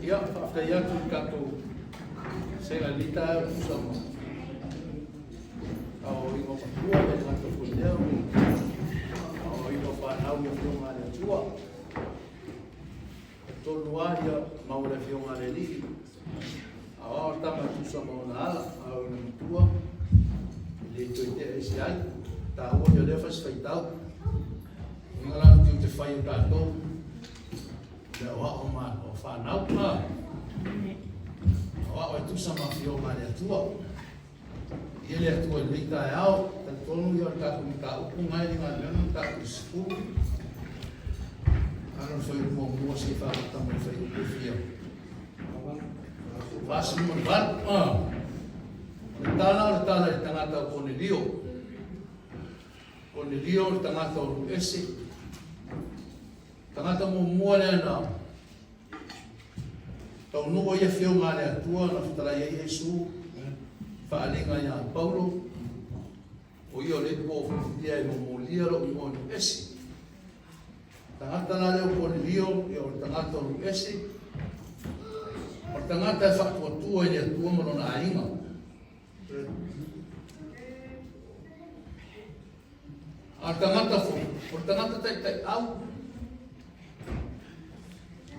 Ia, whaftai atu kato sega lita usama. Au ingo patua, le kato kuineo. Au ingo whanau ia whionga le atua. Tonu aia maure whionga le li. Au au tama tusama o na ala, au ingo matua. Le toite esi ai. Ta ua ia lefas whaitau. Inga lana tiu te whai o tātou. Le oa o ma o whanau ka. Oa o e tusa ma whio ma le atua. Ia le atua le leita e au. Ta tonu ia tātou ni ka upu ngai ni ngā leona tātou sipu. Ano whai mua mua se whakatama whai upu whio. Whasi mua ni wad. Le tala le tangata o Cornelio. Cornelio le tangata o Ruesi. Tangata mo mua le ana. Tau nuo ia whio ngā le atua na whutara ia Iesu. Whaalinga ia Paulo. O ia le po whitia e mo lia ro i mo Ruesi. Tangata na leo Cornelio ia o tangata o Ruesi. O tangata e whaktuatua i le atua mono na ainga. A tangata fo, o tangata tai au.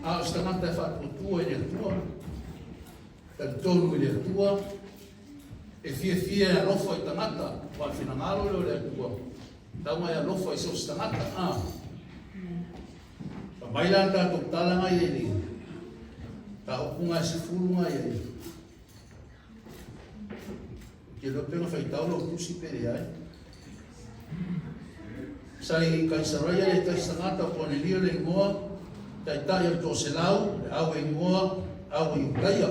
A tangata e whaktuatua i le atua. Ta tonu i le atua. E fia e alofa i tangata. Wa whinangalo leo le atua. Taunga e alofa i sos tangata. Ta maila tātou talanga i e li. Ta opunga e sifurunga i e li. Ke lopenga whaitau lo tusi pere ai. Sai kaisaraia le taisangata o Cornelio le ingoa. Tai o tō se lau, le au e ingoa, au e ukaia.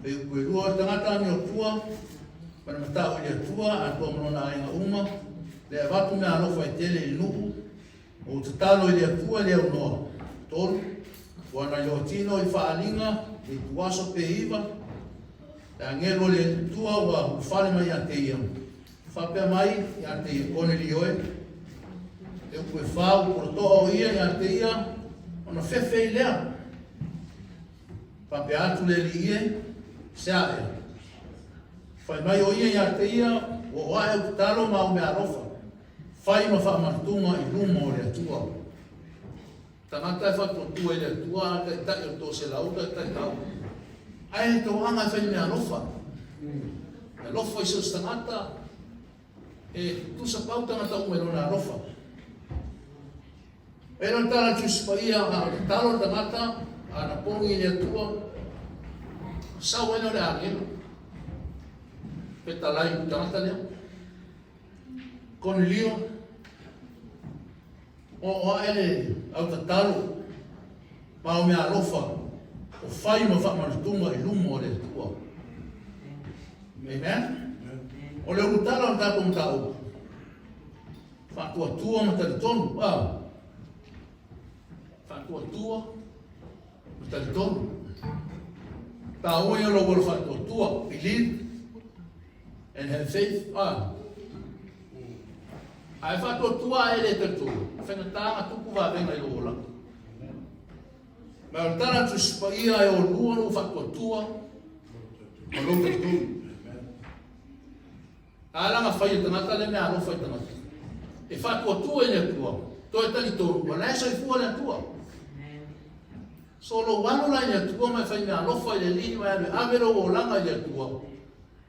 Pe ukue lua tangata ni o tua. Mana matau i le tua, a tō monona ainga uma. Le avatu mea alofa e tele i nuku. O te talo i le tua le au noa. Tolu. Wana i o tino i whaalinga, i tuaso pe iwa. Ta ngelo le tua wa ufale mai a te ia. Whapea mai i a te ia Cornelio e. E ue whau korotoa o ia i a te ia. Ona whewhe i lea. Whapea atu le li ie. Sea e. Whai mai o ia i a te ia. O oa e kutaro ma o mea rofa. Whai ma whaamatunga i luma o le atua. Tangata e whaktotua i le atua. Tai tai o tō se lauta tai tau. Ai tō anga e whai mea lofa. E lofa i sos tangata. E tusa pau tangata umero na lofa. E non tala tus pa ia a talo tangata. A na pongi i le atua. Sao eno le angelo. Peta lai tangata lea. Cornelio. O ele au tatalo. Ma o mea lofa. O whai ma whakamarutunga i lumo o le tua. Amen? O leo mutala o tātou mtau. Whakua tua ma tari tonu. Whakua tua ma tari tonu. Tā oi alo wala whakua tua. Believe and have faith. Ai whakua tua e le tari tonu. Whengatanga tuku wa venga i lo langa. Ma o tana tu spaia e o lua no whakua ma longa tu. Alanga whai tangata le mea alofa i tangata. E whakua tua e le tua. Toi tani tonu. Wa leso i fua le tua. So lo wano la i le tua mai whai mea alofa i le lini mai ame amero o langa i le tua.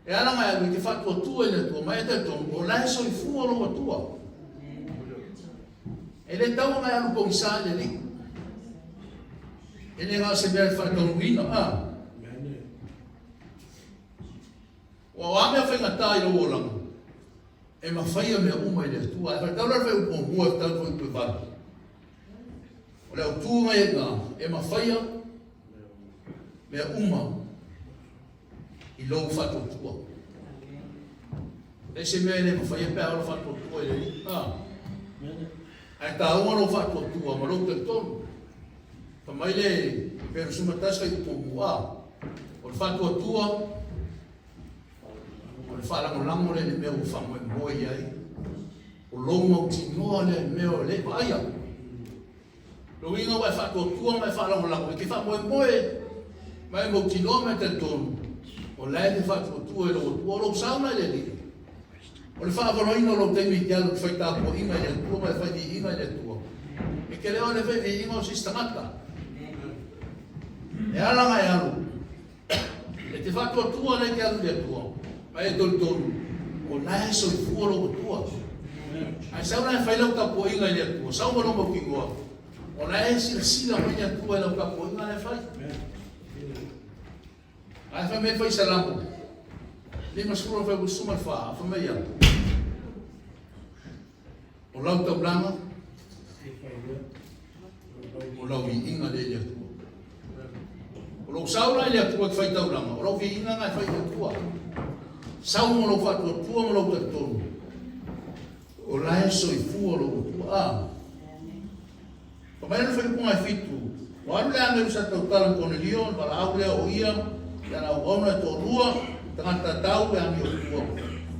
E alanga e ame ke whakua tua i le tua. Mai e te tonu. O leso i fua lo tua. E le tau mai alu pongsa i le lini. Ele ngā se mea whakauruina, o amea whaingatā i rau o langa. E ma whaia mea uma i le atua. E whaitaura whai upo mua e tau koi koi whara. O leo tūnga e ngā. E ma whaia mea uma i lau whakautua. E se mea ne ma whaia pēa ora whakautua i le ni. Ai tā unga lau whakautua, ma lau te tonu. Pa mai le pero sumatasa i upo mua. O le whakautua. O le whalangolango le mea o whamoe moe ai. O longa o tinoa le mea o le aia. Lo inga wai whakautua mai whalangolango. Ke whamoe moe mai mo tino me te tonu. O lai te whatu tua e lo tua lo sauna le li. O le whaavaro ino lo teimi ki alu whai tāpua inga le tua mai whai di inga le tua. E ke leo le whai e inga o sistamata. E ala mai alu. E te whatu tua le ki alu le tua. Mai e tolu tonu. O lai so i fua lo tua. Ai sauna e whai lau tāpua inga le tua. Sauma lo mo ki ngua. O lai e sila sila mai le tua e lau tāpua inga le whai. Ai fa me fai salampo. Lima skuro fai busuma fa, fa me ya. O lau tau blanga. O lau vi inga le le tua. O lau saura le tua fai tau blanga. O lau vi inga ngai fai tua. Sau mo lau fatu tua mo lau tonu. O lai so i fu o lau tua. Fa me fai punga fitu. O alu le anga usa tau talang kone lion, wala au lea o ia. Yana ona to rua tangata tau e ami o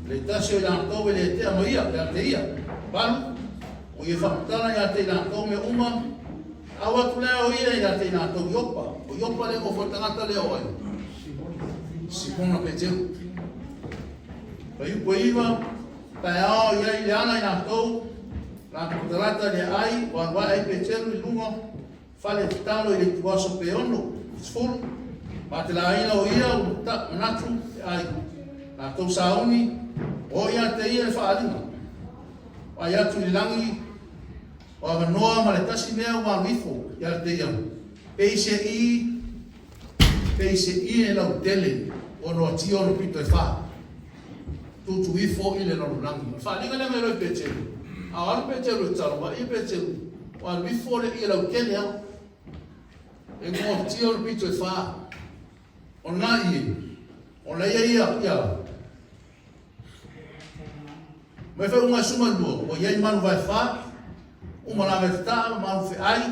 le tasio la to le te amoia le te ia pan o ye fatana ya te la to me uma awa tu le o ia ya te na to yopa le mo tangata le o si pona pete pai poiva pa o ia yana na to la trata le ai wa ai pete lungo fale talo i tuaso peono sfuru ma te la ina o ia o natu ai na tau sauni o ia te ia e whaalinga o ia tu i langi o a noa ma le tasi mea o ma wifo ia te ia peise i e lau tele o noa tio no pito e wha tu wifo i le nono langi whaalinga le me roi pechelu a alu pechelu e talo ma i pechelu o a wifo le i lau tele au e noa tio no pito e wha o nai o lei ia mai fa uma suma lu o ia manu vai fa uma la verta manu fe ai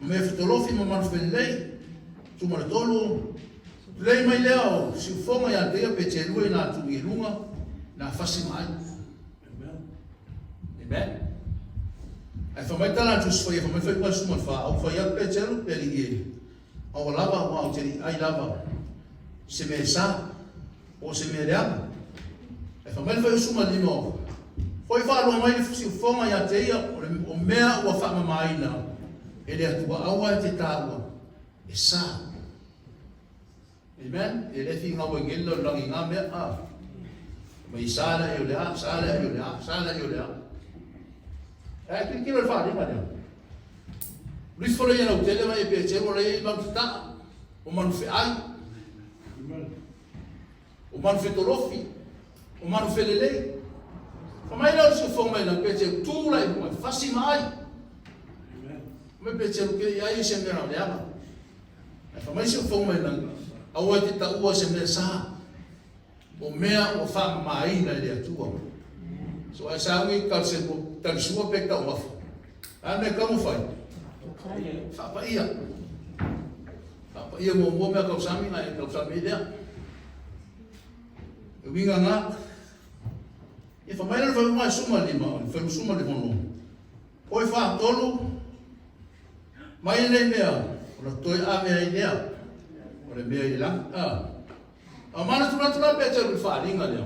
me fotolofi mo manu fe lei tuma tolu lei mai leo si fonga ia te pe lu na tu ilunga na fasi mai amen ai fa mai tala tu foi fa mai fa uma suma fa au fa ia pe lu pe li au lava o te ai lava se me sa o se me rea e fa mel fa suma di no foi fa lo mai si fonga ya te ia o mea o fa mai na ele atua aua te taua e sa amen ele fi nga o ngelo lo nga me a mai sala e le sala e le e que fa di ma Luis fora ia no tele mai pe che mo le ma ta o man fe ai o man fe tolofi o man fe lelei fa mai lo se fo mai na pece tu la i fasi mai me pece ke ia i se me na leama fa mai se fo mai na a o te ta o se me sa o mea o fa mai na le atua so ai sa ngi ka se ko ta sua pe ka o a me como fai fa pa ia mo me ka sami na ka sami dia winga nga e fa mai fa mai suma lima fa suma le mono oi fa tolu mai le mea o toi a mea idea o le mea ila a mana tu na pe te fa linga le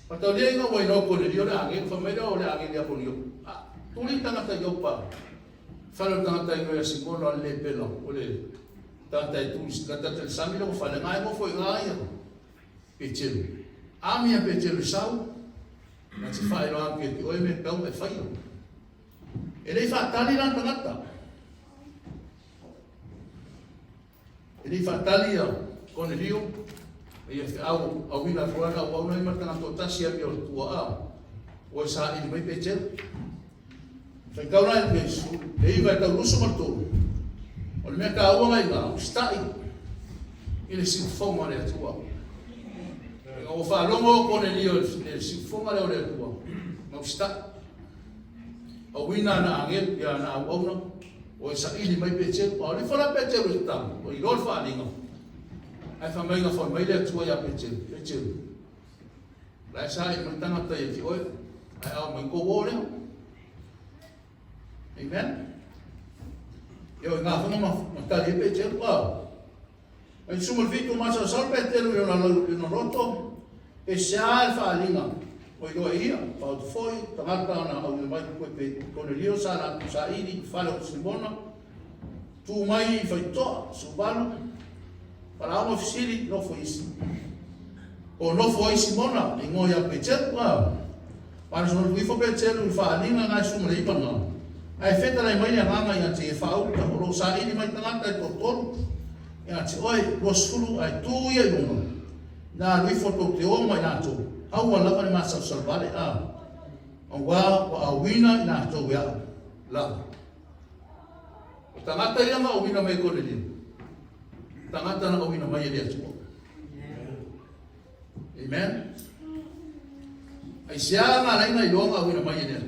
pa to le nga wai no ko le dio la nge fa mai o le nge dia ko dio tu li tanga ta yo pa fa lo tanga ta nge si ko lo le pelo o le tanta tu tanta te sami lo fa le ngai mo foi ngai pe Ami a pete sau, na te whae roa ke te oe me pau me whai. E rei whaatali ranta ngata. E rei whaatali a kone rio, e ia au wina ruana au au nai martana to tasi a mi o tua a. O e sa ini mai pete. Whai kauna e pesu, e iwa e tau ruso martoro. O le mea ka aua ngai ngā, stai. Ile si whauma le atua. O fa longo con el lío el sifonga le ole tua no sta o wina na angel ya na ona o sa ili mai peche o le fora peche o sta o i gol fa lingo ai fa mai nga fa mai le tua ya peche la sa i mai tanga ta i oi ai au mai ko wole amen yo nga fa ma ta le peche o Ai sumul fitu masa salpe telu ino roto. E sea el whaalinga. O i loa ia, pao tu foi, tangata ana au i mai koe pe Cornelio sa na tu sa ini, whale o Simona. Tu mai i whaitoa, subalu. Para ama fisiri, no fo isi. O no fo isi mona, i ngoi a pe telu, para sono wifo pe telu i whaalinga ngai sumule i panga. Ai feta lai mai a nganga i a te e whauta, o lo sa ini mai tangata i totoru. I a te oi, rosfulu ai tu ia i unga. Na lui foto te o mai na to au wala ka ma sa salvale o wa wina na to ya la o tangata ia ma wina mai ko le tangata na wina mai le to amen ai sia na lai na yo ma wina mai le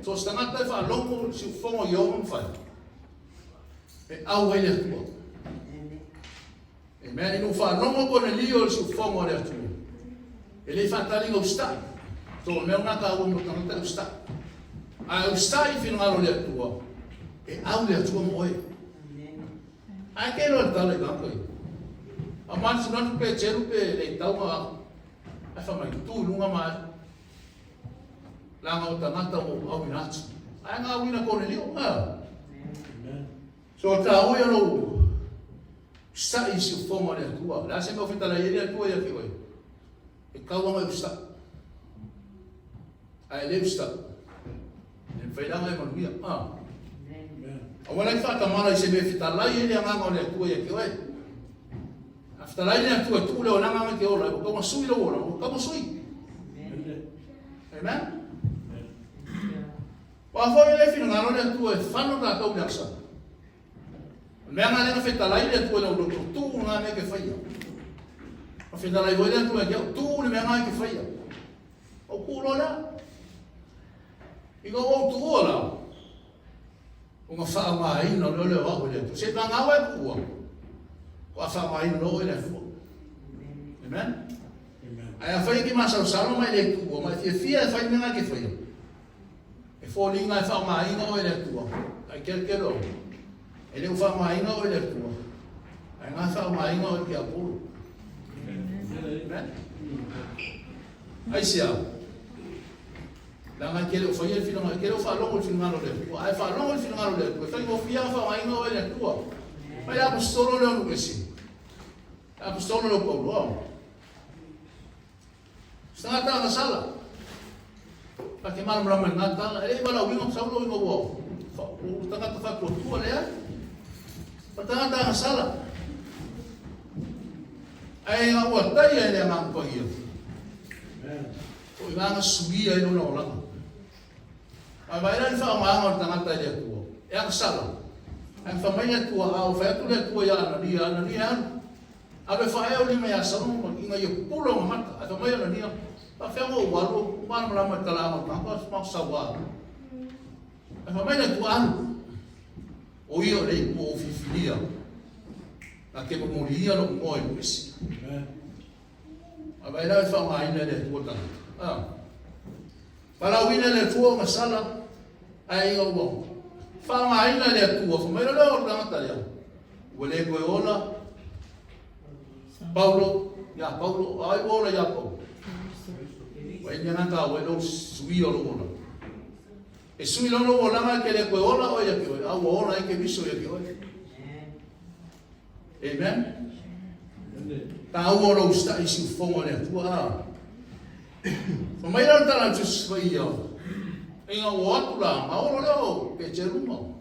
to so tangata fa longo si fongo yo mo fa e au le to amen, inu fa nomo Cornelio si fongo le atu. Ele fa tali o sta. To me una ka uno tangata o sta. A o sta I fino ngalo le atu. E au le atu mo oi. A ke lo tale ka ko. A man si non pe cheru pe le tau ma. A fa mai tu lunga ma. La nga o tangata o au inatu. A nga wina Cornelio. So ta o yo no. Sta I si fongo le tua. La se me ofita la iria tua ia ki oi. E kaua mai sta. Ai le sta. E fai la mai manuia. A wala I fata mala I se me fita la iria nganga le tua ia ki oi. Afta la iria tua tu le o nanga me ki ola. O kama sui lo ola. O kama sui. Amen? Wa foi le fina ngalo le tua e fano da kau le aksa. Me nga le feta lai le tu le tu nga me ke faia. O feta lai le tu ke tu le me nga ke faia. O kulo la. I go o tu ola. O nga fa mai no le wa le tu. Se ta nga wa ku. Ko fa mai no le fu. Amen. Amen. Ai fa ki ma sa sa mai le tu, ma fia fa me nga ke faia. E fo linga fa mai no le tu. Ai ke lo. Ele o fa mai no ele tu. Ai nga fa mai no ki apu. Amen. Ai sia. La nga ke o fa ye fino nga ke o fa longo fino nga le. Ai fa longo fino nga le. Fa mo fia fa mai no ele tu. Ai apostolo le no kesi. Apostolo lo Paulo. Sta ta na sala. Pa ke mal mra na ta, ele va la wingo sa lo wingo wo. Fa o ta ka fa ko tu le. Patanga na sala. Ai nga wa tai ele nga ko ia. O nga sugi ai no la. Ai vai ran fa ma nga tanga tai le tu. E ang sala. Ang fa mai tu a o fa tu le tu ya na dia. Ave fa e o lima ya sa no inga yo pulo mata. Ave mai na dia. Pa fa mo walu man mala mata la ma pa sa wa. Ave mai tu an. O io lei può fifilia. La che moria lo muore questo. Ma vai là e fa mai nelle tue tante. Para wina le tuo masala ai o bon. Fa mai nelle tue, fa mai lo tanta ya. Vuole go ola. Paulo, ai ola ya Paulo. Vai nyanaka o lo sui o lo. E sui lo ola che le go ola o ya che o ola che viso ya che o. Amen. Ta o lo sta I si fongo le tua. Ma mai non tala ci sfio. E nga watula, ma o lo pe cerumo.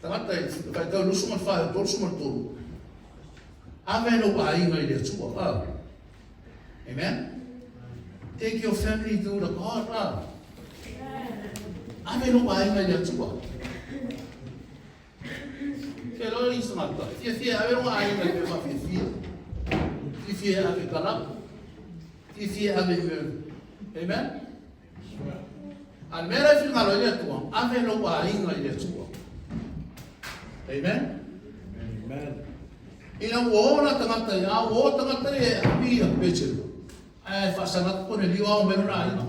Tangata vai ta lusu ma fa, dorsu ma tu. Amen o ai ngai le tua. Amen. Take your family to the God. Amen o ai ngai le tua. Che lo insomma, fia avere ai ngai pe fa fia. Fia ave kala. Fia ave Amen. Almera fil ngalo le tua. Amen o ai ngai le tua. Amen. Amen. Ina wona tangata ya, wo tangata e abi a peche. Ai fa sangat ko ne liwa o meno na ina.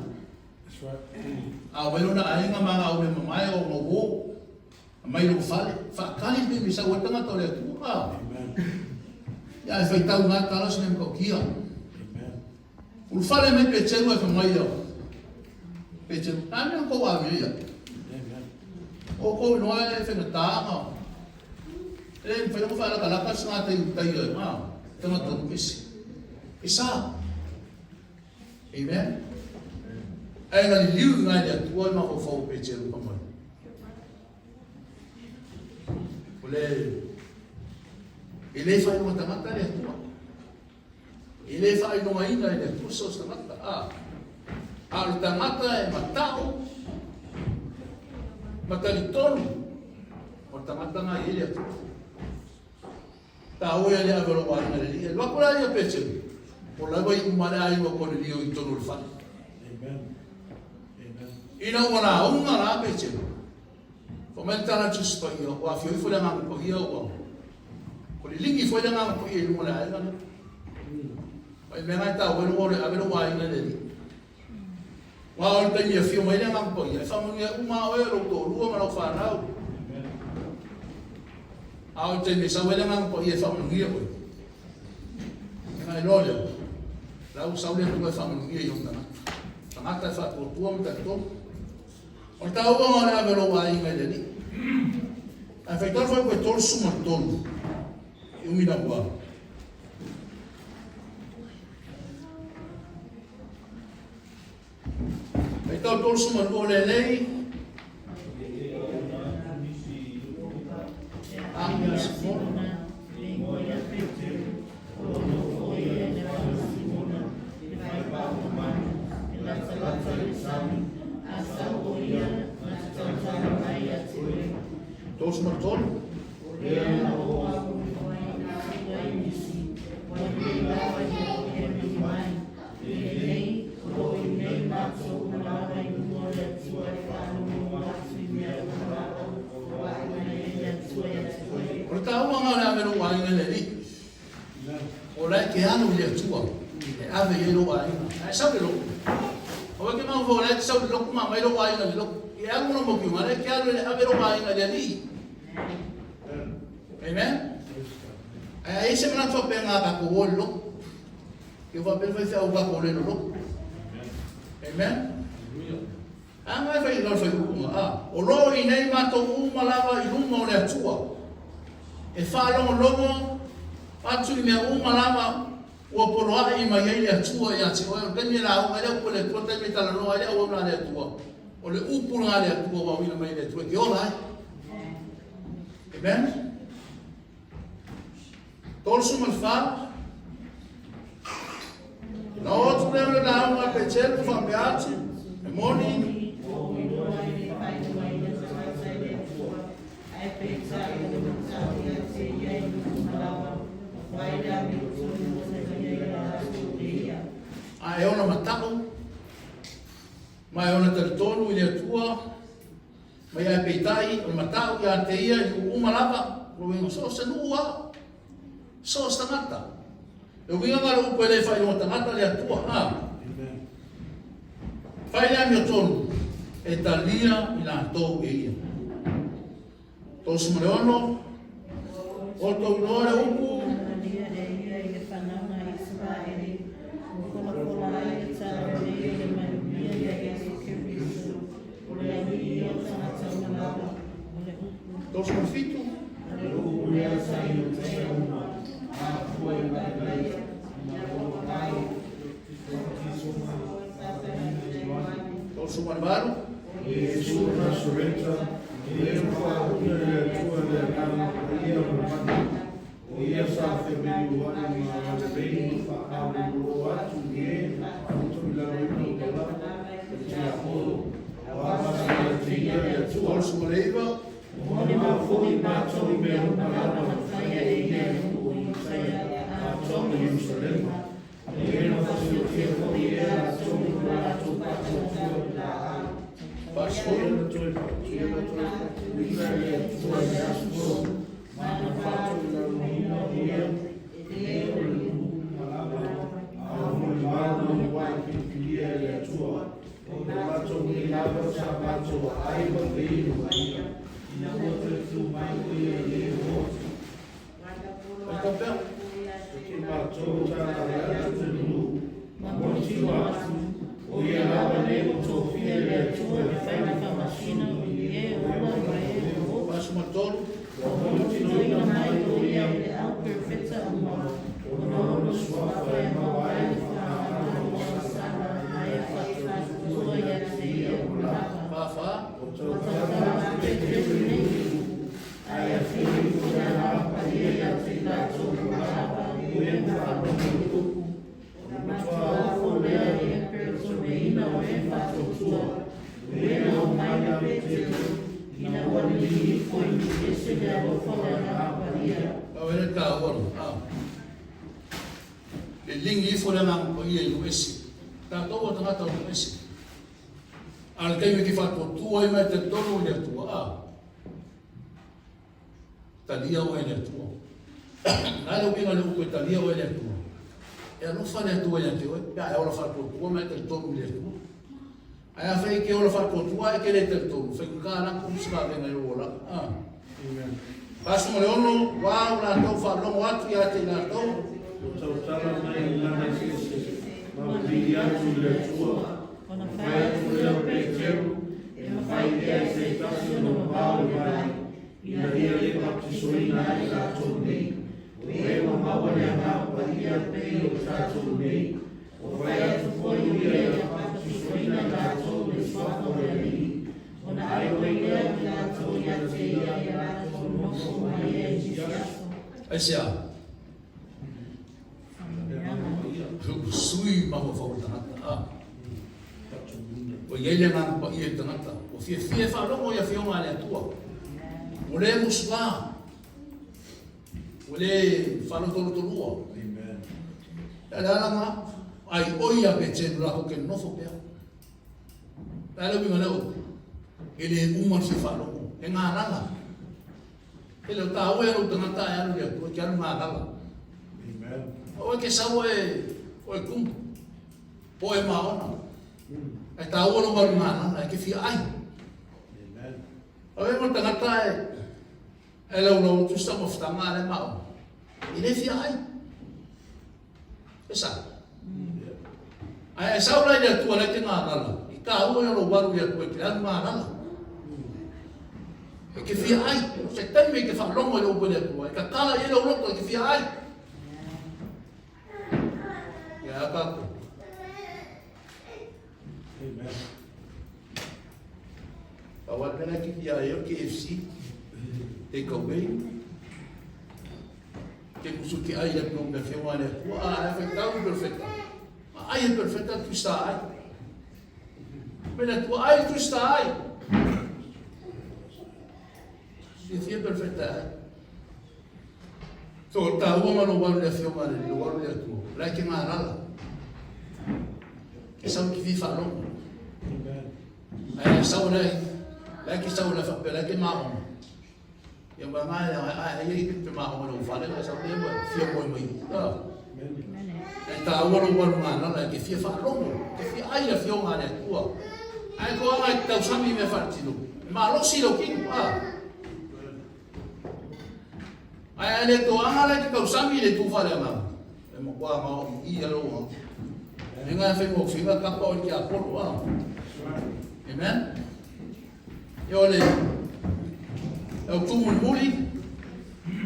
That's right. A meno na ina manga o me mai o mo mai no fale. Fa kali be bisa o tangata le tu. Amen. ia e whaitau ngā talas nem kau kia. Ulu whare me pe tēru e whamai au. Pe tēru, nāmea kou a mea. O kou noa e whengatanga. E whainga whaera ka lakas ngā te utai e ngā. Tanga tonu kisi. E sā. Amen. E ngā li liu ngā ni atua ma o whau pe tēru whamai. Ole e le whai noa tangata le atua. E le whai noa ina le atua so tangata. A le tangata e matao. Matali tonu. O tangata ngā i le atua. Ta oia le avero wa ina le li. E wakura ia peche. O lawa i umare ai wa kone li o i tonu le whai. Ina wana unga la peche. Fomentana tuspa ia. Wa fio i fule ngā pa ia o. Ko li lingi fule ngā pa ia i lumare ai ngā. Ai me ngai ta wenu ore avero wa ina le li. Wa o te mia fio mai ngā pa ia. Whamungi e uma o e roto rua ma rau whanau. A o te me sa wele ngā pa ia whamungi e oi. Ngai lole. Lau saule tu e whamungi e iong tanga. Tangata e whatua mo te tō. O ta ua ngā rea vero wa inga le ni. A whaitor whai koe tōru suma tōru. I umina mua. Whaitor tōru suma tōru le nei. Anga Simona. Todos martón. Por tal uma hora ver o ar ali. Olha que ano ele atua. A ver ele o ar. Sabe lo. O que não vou olhar sabe lo como mais o ar ali lo. E algo não vou que mas é que a ver o ar ali. Amen. Aí se não for pegar com o olho, eu vou ver o vai correr no. Amen. Ah, mas vai não foi uma. O lo e nem matou uma lava e uma olha tua. E fala um logo, atu me uma lava o poroa e mai ele tua e ati o tem lá o ele pole tu tem tá no ele o na ele tua. O le upu na ele tua o ina mai ele tua que ora. Amen. Torso mal fa. Na outro lembra da uma pecer com fambiati. E moni. A e ona matau. Mai ona taritonu i le tua. Mai ai peitai, o matau i a te ia i uma lava. O wingo so se nua. So stangata. Eu vinha agora o coelho faz uma tangata ali a tua. Faz lá meu tono. Italia e lá tô e ia. Tô sumreono. Outro glória uku. Tô sumfito. Todos o barbaro. Jesus surrender. Ele fala que ele tua de carne e o ia sabe bem o ano mas bem fala o ato que muito lá no lugar tinha polo o abas tinha Todos o leiva. o foi macho e meu palavra saia e ele saia a todo Jerusalém ele não fazia o que foi era sobre lá tu para lá Pastor. Ke mātou tāna rea te nunu, ma moti watu, o ia lawa ne o tōwhia le atua le whaina whamasina o i e ola mai e o Pasu matolu. o moti noina mai o ia le au perfecta o ma o nono suafa e mawai e whaana o sasana mai e whatua tua ia te ia o lapa. Fafa. O tau tāna te te nei, ai a whiri kuna hapa ia te tātou o lapa o e mwhakamuku. Matua o lea e perso meina o e whatotua, uena o maina petero, ina wani i koi ni ese le alofa le hapa ia. Au ere ka wanu. Le lingi i fore ngang o ia i uesi. Tā tau o tangata o uesi. Al kai me ki whatotua i mai te tonu i atua. Talia o e le atua. Nai o pinga le uko e talia o e le atua. E alo whare atua ia te oe, pia e ola whatotua mai te tonu i atua. Ai a whai ke ola whatotua e ke le te tonu, whai kukana kumsika venga i ola. Pasu mo le ono, wau la tau whalongo atu i ate i la tau. O tau tala mai i lana sese, ma pili atu i le tua, whai atu leo peteru, e ma whai ea se tasio no mawau i vai, i na ia le baptisoina i la tau nei. O e ma mawa le hapa ia pei o tātou nei, o whai atu poi ia e baptisoina i la tau le swafa o le alii, o na ai o ia i la tau ia te ia i la tau nofo mai e jisiaso. Ai sea. Sui maho whau tangata. O iei le ngang pa ia tangata. O fie whalongo ia whionga le atua. O le musla. O le whalotolotolua. E le alanga, ai oia pe tenu la hoke nofo pea. E le winga leo. E le uman si whalongo. E ngā nanga. E leo tā oe anu tangata e anu le atua. Ki anu ngā nanga. O ke sawa o kum. Po e maona. E tā oe no waru ngā nanga. E ke fia ai. O e mo tangata e leo no tusta mo whtanga le mao. I le fia ai. E sa. Ai e saura i le atua le te ngā nanga. I tā oe no waru le atua ki anu ngā nanga. E ke fia ai. Se taime ke whalongo i opo le atua. E ka kala i le uroto e ke fia ai. Ya apa? Awal kena kita ayo KFC, take away. Que musuh que aí é não me fez uma né? Ah, é perfeito, perfeito. Aí é perfeito, tu está aí. Mas tu aí tu está aí. Se é perfeita. So tá uma no vale de filmar, no vale de tu. Lá que marala. Que são que vive falando. É são lá que são lá lá que marrom. Eu vou mais aí que marrom não fala, mas são mesmo fio boi mai. Tá o no vale marala que fio falando. Que fio aí a fio maré tua. Aí com a tá usando me fartino. Mas lo si lo que ai le to ala ke kau sami le tu fale ma e mo kwa ma i alo e nga fe mo finga ka pa o ki a polo wa amen yo le o tu mo muli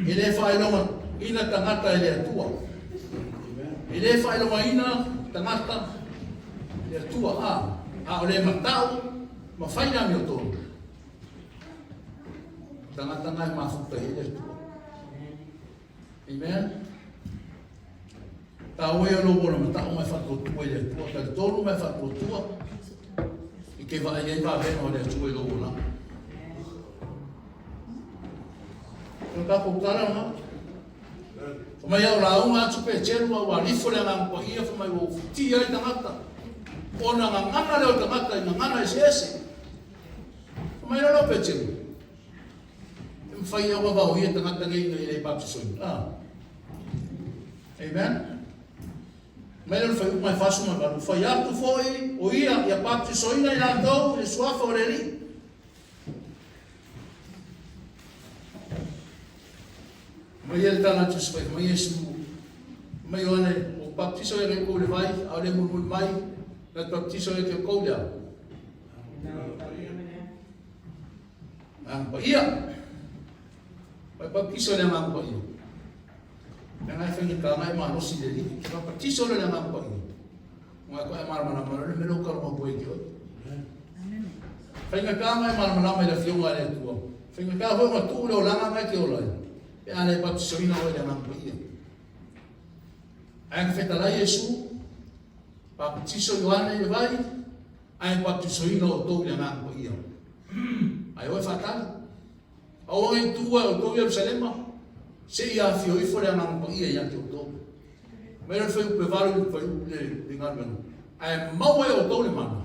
ele fa ilo ina tangata ele tua ele fa ilo ina tangata ele tua a ole matau ma faina mi to tangata ngai ma futa ele tua. Amen. Ta oe no bona mata o mai whatotua i le tua. Ta tonu mai whatotua. I ke wa ai wa veno le tua i lo bona. Ko ka ko kara na. Ko mai au la unga atu pe cheru wa rifo le ngang ko ia ko mai wo futi ai tangata. Ona ngana le o tangata i ngana ese. Ko mai lo pe cheru. Fai au wa ia tangata ngai ngai le baptisoi. Amen. Melhor foi mais fácil uma vez. Foi alto foi o ia e a parte só ia lá do e sua foreli. Mas ele está na tua mas isso Mai wane, o baptiso e ko le vai, a le mulu mai, na baptiso e ke ko lea. Pa ia. Pai baptiso le mang pa ia. Ngai whengi ka ngai maa nosi le li. Pai baptiso le mang pa ia. Ngai koe marama le melo karama koe ki oi. Whengi ka ngai marama le whiunga le tua. Whengi ka hoi ma tuu leo langa ngai ki o lai. E ane baptiso ina oi le mang pa ia. Ai ka whetalai Yesu, baptiso Ioane le vai, ai baptiso ina o tou le mang pa ia. Ai oi whatari. Au ngai tua o tou Yerusalema, se ia fio i fore mang pa ia ia ki o tou. Mera whai upe varu i whai upe le ngarmenu. Ai mau e o tou le mana.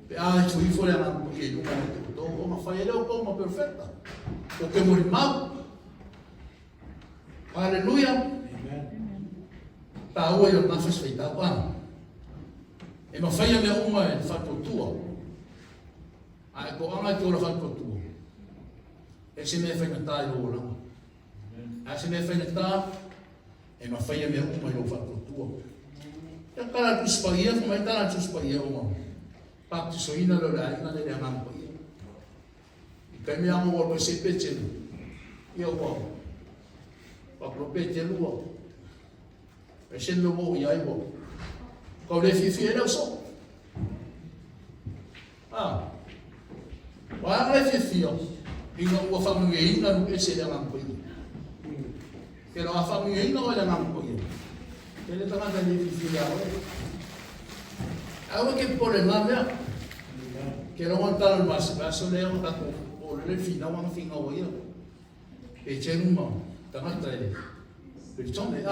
Pe ai fio i fore mang pa ia i luka ki o tou. O ma whai ele o tou ma perfecta. O ke mori mau. Hallelujah. Ta ua i o nafas whai tau ana. E ma whaia mea uma e whatotua. Ai ko anga ki ora whatotua. E se mea whainata i o rama. A se mea whainata, e ma whaia mea uma i o whatotua. E kara tuspaia, kuma i tala tuspaia o ma. Baptiso ina lo la ina le ngampa ia. I kai mea mo o se pechenu. Ia ua. Pakro pechenu. E sen lo mo ia i mo. Kau le fifi e leo so. Wa le fifi o. Ina ua whamunga ina nu e se le ngampa ia. Ke lo a whamunga ina o le ngampa ia. Ke le tangata le fifi lea oe. Awa ke pole ngā mea. Ke ronga tala baso leo tako o le fina wanga finga o ia. E tēnuma tangata e. Peritone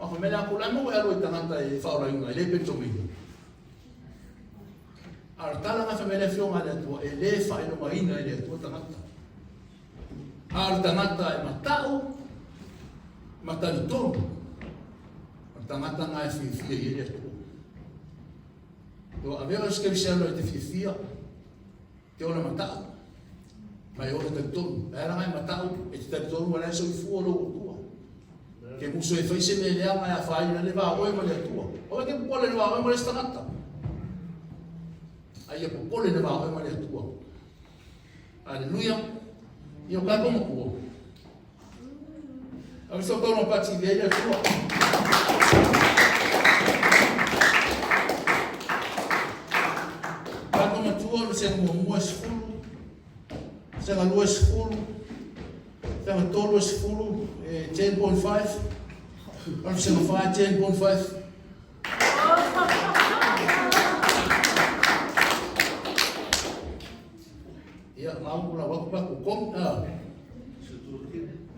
Ako mele ako lang mo alo tangata e whaura inga. E le peritone. Artala nga whamele whionga le atua. E le whaino maina e le atua tangata. Ar tangata e matau. Matau tonu. Tangata nga e whiwhia i le atua. A vera skerisiano e te whiwhia, te ora matau. Mai ora te tonu. E ara ngai matau, e te tonu wala so i fua lo tua. Ke muso e whaise me lea ngai a whaina le wā oe ma le tua. Oe ke popole le wā oe ma le stangata. Ai e popole le wā oe ma le tua. Aleluia. I o kako mo kua. A viso tono pati vei le tua. Se mua esfulu, se nga lua esfulu, se nga tolu esfulu, 10.5, ano se nga whae 10.5. Ia, ngā mpuna wakupaku kom,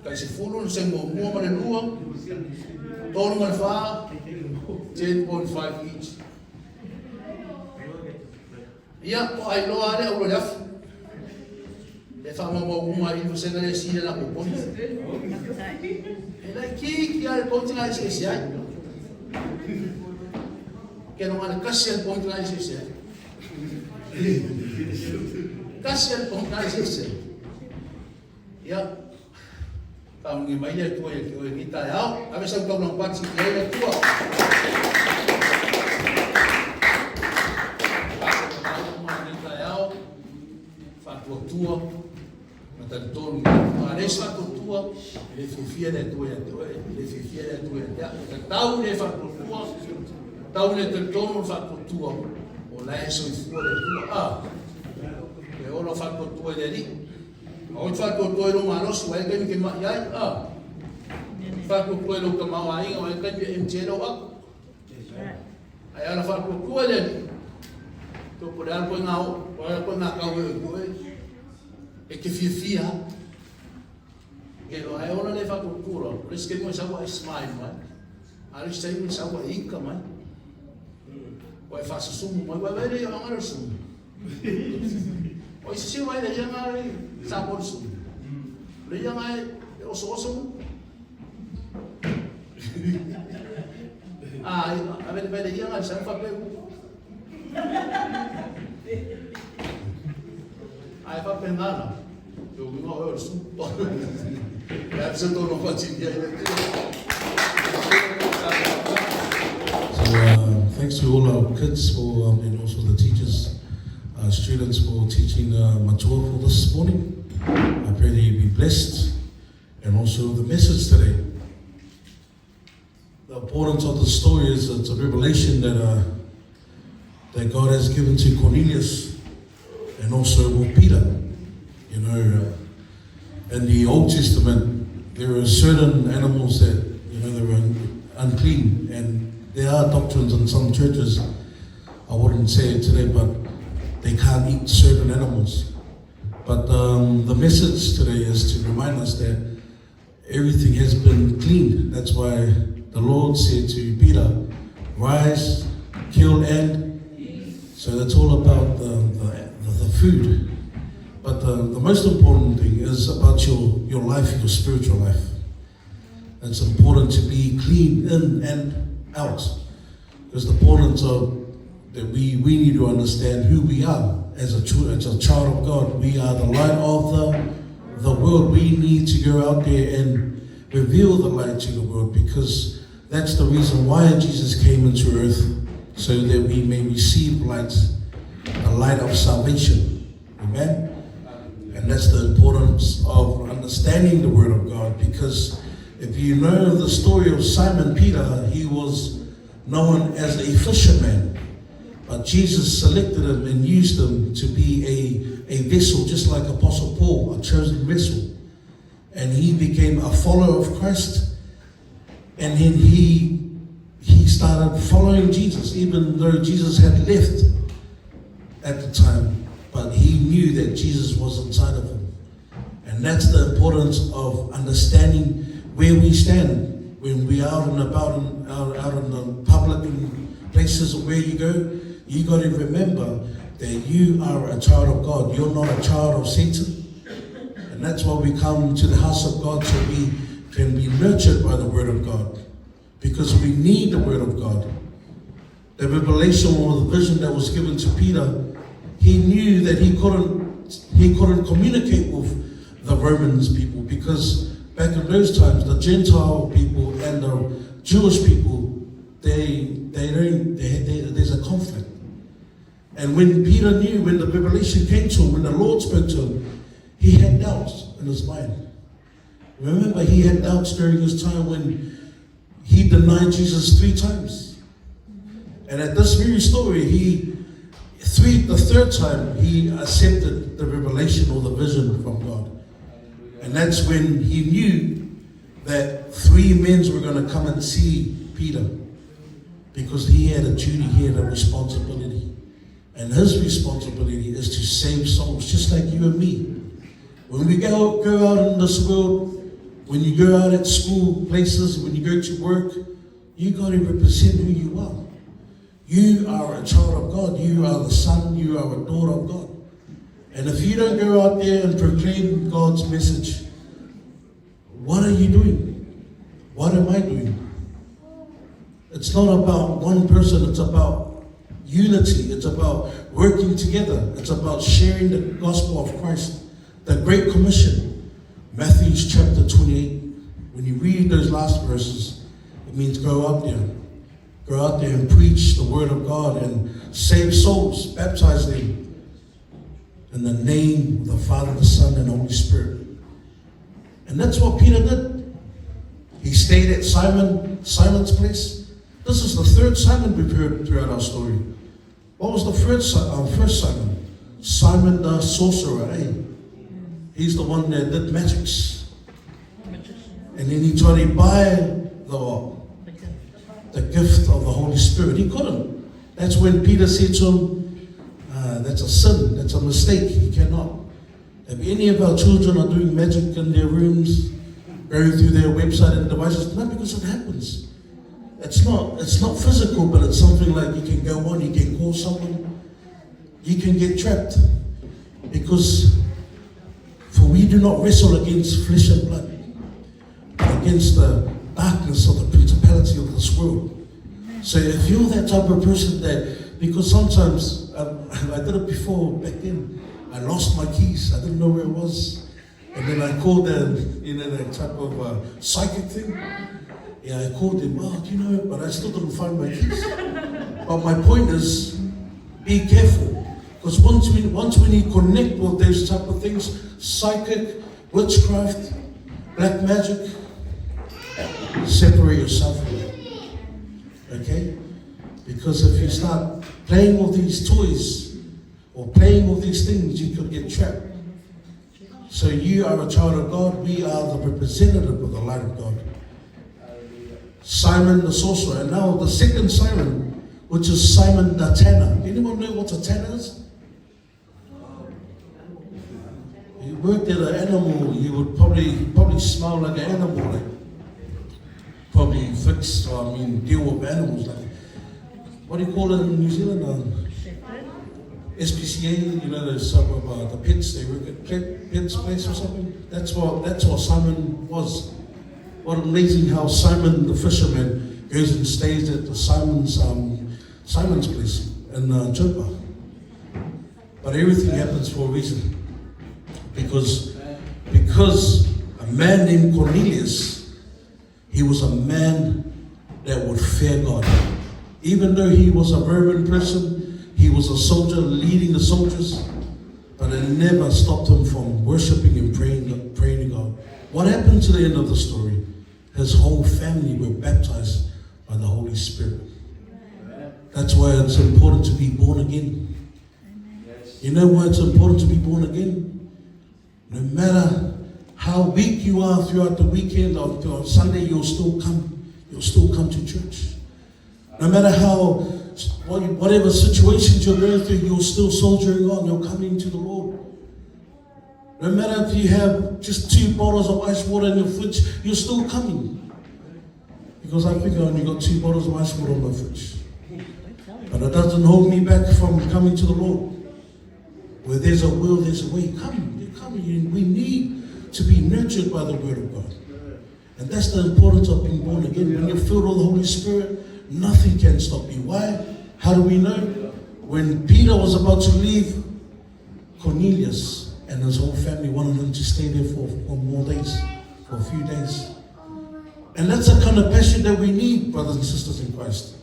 kai se fulu, se mua male lua, tolu male whaa, 10.5 each. Ia, o ai loa ale au loafu. E whamama uma i whasena le sile la po ponti. E lai ki ale ponti la isi isi ai. Ke no ngane kasi ale ponti la isi isi ai. Kasi ale ponti la isi isi ai. Ia, whamungi mai le tua e ki oe ngita e au. Awe sau tau nang pati ki le tua. Tua, ma tal tonu, ma le fa tua, le fifia le tua, le fifia le tua, le tau le fa tua, tau le tal tonu fa tua, o la eso i fu le tua, le ora fa tua le li, o fa tua lo malos, o e ke ma ia, fa tua lo ka ma ai, o e ke entero a, ai ala fa tua le li, to por algo ngau, o na ka o e ke fia ke lo ai ona le fa cultura res ke mo sa wa smile mai ali sai mo sa wa inka mai o e fa sumu mai wa vere yo ngaro sumu o se wa le yanga sa por sumu le yanga o so a ver vele yanga sa fa pe ai fa penala eu não eu sou é você tô no patinho aí Thanks to all our kids and also the teachers, students for teaching matua for this morning. I pray that you be blessed, and also the message today. The importance of the story is it's a revelation that God has given to Cornelius and also with Peter. You know, in the Old Testament, there are certain animals that, you know, they were unclean, and there are doctrines in some churches, I wouldn't say it today, but they can't eat certain animals. But the message today is to remind us that everything has been cleaned. That's why the Lord said to Peter, rise, kill, and eat. So that's all about the food. But the most important thing is about your life, your spiritual life. It's important to be clean in and out. Because the importance of that we need to understand who we are as a child of God. We are the light of the world. We need to go out there and reveal the light to the world, because that's the reason why Jesus came into earth, so that we may receive light, the light of salvation. Amen? And that's the importance of understanding the Word of God, because if you know the story of Simon Peter, he was known as a fisherman. But Jesus selected him and used him to be a vessel, just like Apostle Paul, a chosen vessel. And he became a follower of Christ. And then he started following Jesus, even though Jesus had left at the time. But he knew that Jesus was inside of him. And that's the importance of understanding where we stand when we are out and about, out in the public and places where you go. You got to remember that you are a child of God. You're not a child of Satan. And that's why we come to the house of God, so we can be nurtured by the Word of God. Because we need the Word of God. The revelation or the vision that was given to Peter, he knew that he couldn't communicate with the Romans people, because back in those times, the Gentile people and the Jewish people, there's a conflict. And when Peter knew, when the revelation came to him, when the Lord spoke to him, he had doubts in his mind. Remember, he had doubts during his time when he denied Jesus 3 times. And at this very story, the third time, he accepted the revelation or the vision from God. And that's when he knew that 3 men were going to come and see Peter, because he had a duty, he had a responsibility. And his responsibility is to save souls, just like you and me. When we go out in this world, when you go out at school places, when you go to work, you got to represent who you are. You are a child of God. You are the son, you are a daughter of God. And if you don't go out there and proclaim God's message, what are you doing? What am I doing? It's not about one person, it's about unity. It's about working together. It's about sharing the gospel of Christ. The Great Commission, Matthew chapter 28. When you read those last verses, it means go out there. Go out there and preach the Word of God and save souls, baptize them in the name of the Father, the Son, and the Holy Spirit. And that's what Peter did. He stayed at Simon's place. This is the third Simon we've heard throughout our story. What was the first Simon? Simon the sorcerer, eh? He's the one that did magics. And then he tried to buy the gift of the Holy Spirit. He couldn't. That's when Peter said to him, that's a sin, that's a mistake, he cannot. If any of our children are doing magic in their rooms, going through their website and devices, not because it happens. It's not physical, but it's something like you can go on, you can call someone, you can get trapped. Because for we do not wrestle against flesh and blood, but against the darkness of the principality of this world. So if you're that type of person that, because sometimes, I did it before back then, I lost my keys, I didn't know where it was. And then I called that type of psychic thing. Yeah, I called him, but I still didn't find my keys. But my point is, be careful. Because once when you connect with those type of things, psychic, witchcraft, black magic, separate yourself from it. Okay? Because if you start playing with these toys or playing with these things, you could get trapped. So you are a child of God. We are the representative of the light of God. Simon the sorcerer. And now the second Simon, which is Simon the tanner. Anyone know what a tanner is? You worked at an animal, you would probably smell like an animal, like probably deal with animals. Like, what do you call it in New Zealand? SPCA, there's some of the pets, they work at pets place or something. That's what Simon was. What amazing how Simon the fisherman goes and stays at the Simon's place in Jopa. But everything happens for a reason. Because a man named Cornelius, he was a man that would fear God. Even though he was a Roman person, he was a soldier leading the soldiers, but it never stopped him from worshiping and praying to God. What happened to the end of the story? His whole family were baptized by the Holy Spirit. That's why it's important to be born again. You know why it's important to be born again? No matter how weak you are throughout the weekend or on Sunday, you'll still come to church. No matter whatever situations you're going through, you're still soldiering on, you're coming to the Lord. No matter if you have just 2 bottles of ice water in your fridge, you're still coming. Because I think I only got 2 bottles of ice water in my fridge. But it doesn't hold me back from coming to the Lord. Where there's a will, there's a way. Come. We need to be nurtured by the Word of God. And that's the importance of being born again. When you're filled with the Holy Spirit, nothing can stop you. Why? How do we know? When Peter was about to leave, Cornelius and his whole family wanted him to stay there for more days, for a few days. And that's the kind of passion that we need, brothers and sisters in Christ.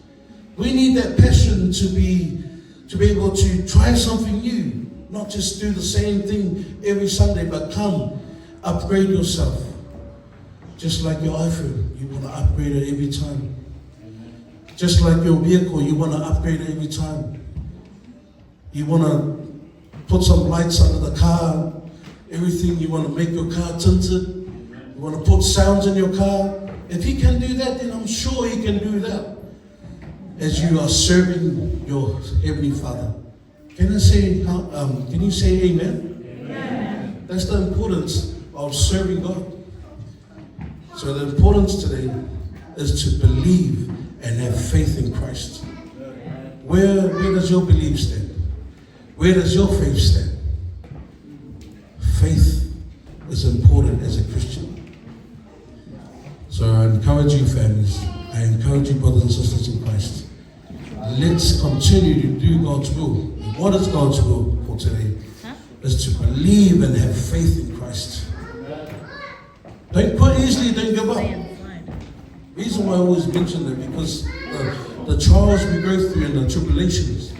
We need that passion to be able to try something new. Not just do the same thing every Sunday, but come, upgrade yourself. Just like your iPhone, you want to upgrade it every time. Just like your vehicle, you want to upgrade it every time. You want to put some lights under the car, everything. You want to make your car tinted. You want to put sounds in your car. If he can do that, then I'm sure he can do that as you are serving your Heavenly Father. Can you say amen? Amen? That's the importance of serving God. So the importance today is to believe and have faith in Christ. Where does your belief stand? Where does your faith stand? Faith is important as a Christian. So I encourage you, families. I encourage you, brothers and sisters in Christ. Let's continue to do God's will. What is God's will for today? Is to believe and have faith in Christ. Don't quit easily, don't give up. The reason why I always mention that, because the trials we go through and the tribulations,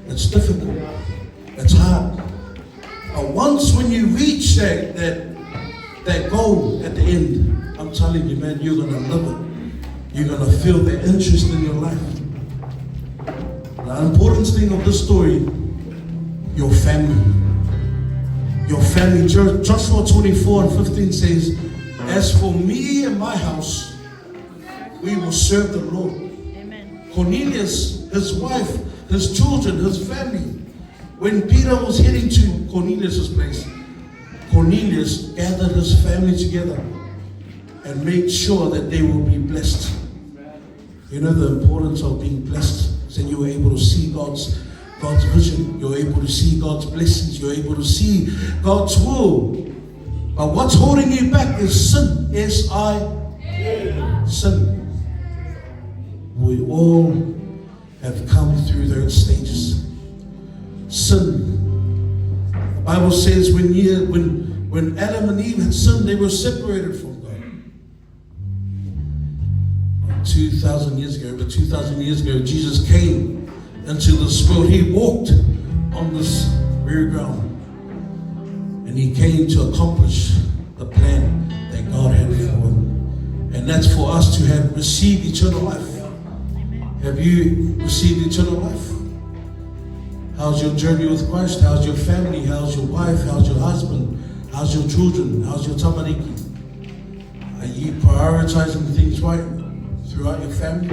it's difficult, it's hard. But once when you reach that goal at the end, I'm telling you, man, you're going to love it. You're going to feel the interest in your life. The important thing of this story, your family. Your family. Joshua 24:15 says, as for me and my house, we will serve the Lord. Amen. Cornelius, his wife, his children, his family. When Peter was heading to Cornelius' place, Cornelius gathered his family together and made sure that they will be blessed. You know the importance of being blessed. So you were able to see God's vision. You're able to see God's blessings. You're able to see God's will. But what's holding you back is sin. Sin. We all have come through those stages. Sin. The Bible says when Adam and Eve had sinned, they were separated from God. 2,000 years ago, but 2,000 years ago, Jesus came into this world. He walked on this very ground. And he came to accomplish the plan that God had for him. And that's for us to have received eternal life. Have you received eternal life? How's your journey with Christ? How's your family? How's your wife? How's your husband? How's your children? How's your tamariki? Are you prioritizing things right throughout your family?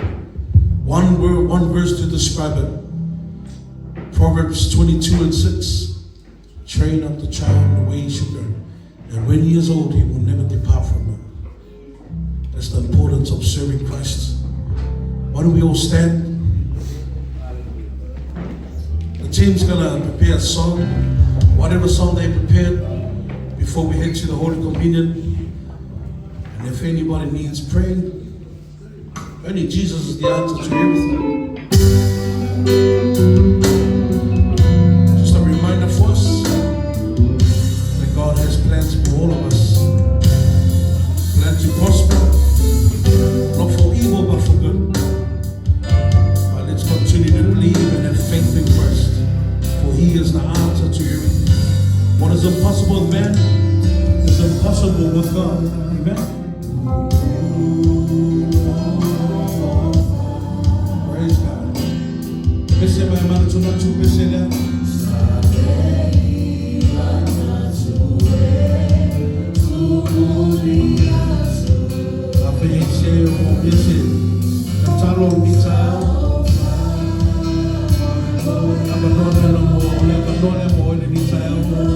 One word, one verse to describe it. Proverbs 22:6. Train up the child in the way he should go. And when he is old, he will never depart from it. That's the importance of serving Christ. Why don't we all stand? The team's gonna prepare a song, whatever song they prepared before we head to the Holy Communion. And if anybody needs praying, only Jesus is the answer to everything. Just a reminder for us that God has plans for all of us. Plans to prosper, not for evil but for good. But let's continue to believe and have faith in Christ, for He is the answer to everything. What is impossible with man is impossible with God. Amen. Praise God. Esse vai amar tu na tu pesela. Apelece o esse. Cantalo mitao. Abandona no mo, abandona mo ni mitao.